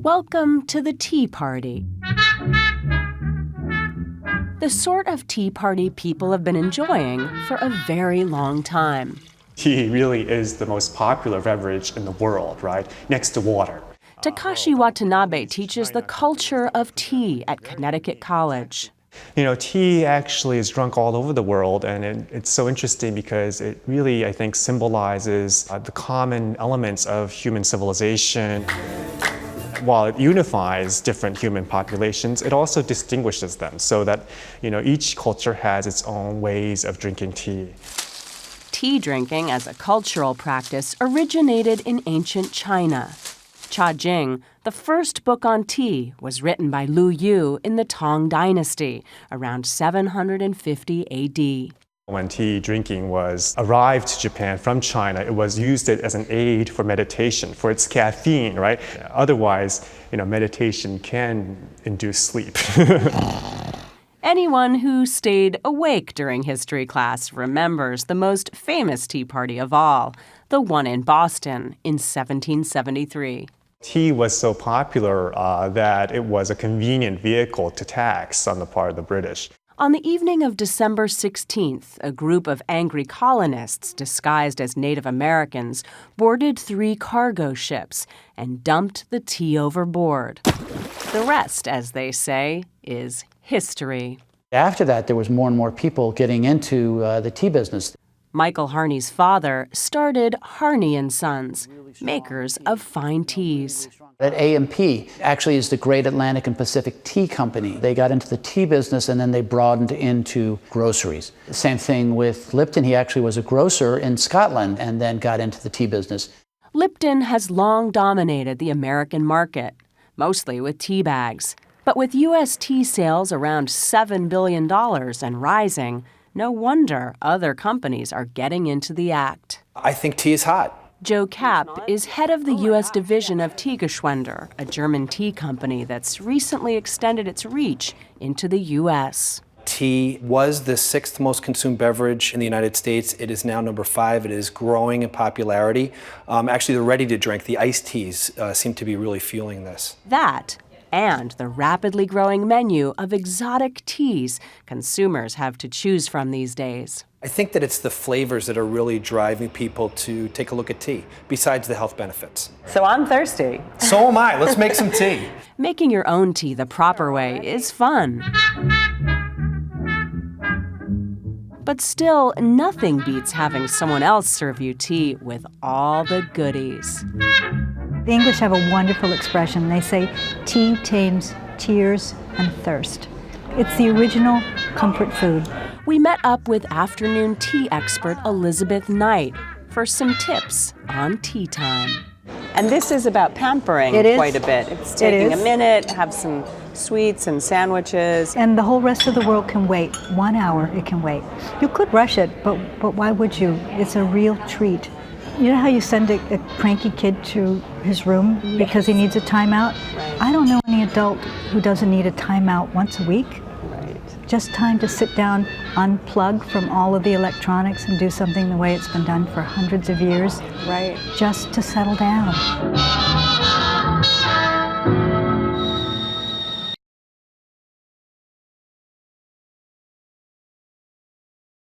Welcome to the tea party. The sort of tea party people have been enjoying for a very long time. Tea really is the most popular beverage in the world, right? Next to water. Takashi Watanabe teaches the culture of tea at Connecticut College. You know, tea actually is drunk all over the world, and it's so interesting because it really, I think, symbolizes the common elements of human civilization. While it unifies different human populations, it also distinguishes them so that, you know, each culture has its own ways of drinking tea. Tea drinking as a cultural practice originated in ancient China. Cha Jing, the first book on tea, was written by Lu Yu in the Tang Dynasty around 750 AD. When tea drinking arrived to Japan from China, it was used as an aid for meditation, for its caffeine, right? Otherwise, you know, meditation can induce sleep. Anyone who stayed awake during history class remembers the most famous tea party of all, the one in Boston in 1773. Tea was so popular that it was a convenient vehicle to tax on the part of the British. On the evening of December 16th, a group of angry colonists disguised as Native Americans boarded 3 cargo ships and dumped the tea overboard. The rest, as they say, is history. After that, there was more and more people getting into the tea business. Michael Harney's father started Harney & Sons, makers of fine teas. At A&P actually is the Great Atlantic and Pacific Tea Company. They got into the tea business and then they broadened into groceries. Same thing with Lipton. He actually was a grocer in Scotland and then got into the tea business. Lipton has long dominated the American market, mostly with tea bags. But with U.S. tea sales around $7 billion and rising, no wonder other companies are getting into the act. I think tea is hot. Joe Kapp is head of the U.S. division of Teegeschwender, a German tea company that's recently extended its reach into the U.S. Tea was the 6th most consumed beverage in the United States. It is now number 5. It is growing in popularity. Actually, the ready-to-drink, the iced teas, seem to be really fueling this. That and the rapidly growing menu of exotic teas consumers have to choose from these days. I think that it's the flavors that are really driving people to take a look at tea, besides the health benefits. So I'm thirsty. So am I. Let's make some tea. Making your own tea the proper way is fun. But still, nothing beats having someone else serve you tea with all the goodies. The English have a wonderful expression. They say, tea tames tears and thirst. It's the original comfort food. We met up with afternoon tea expert Elizabeth Knight for some tips on tea time. And this is about pampering quite a bit. It's taking a minute, have some sweets and sandwiches. And the whole rest of the world can wait. 1 hour, it can wait. You could rush it, but why would you? It's a real treat. You know how you send a cranky kid to his room because he needs a timeout? Right. I don't know any adult who doesn't need a timeout once a week. Right. Just time to sit down, unplug from all of the electronics and do something the way it's been done for hundreds of years. Right. Just to settle down.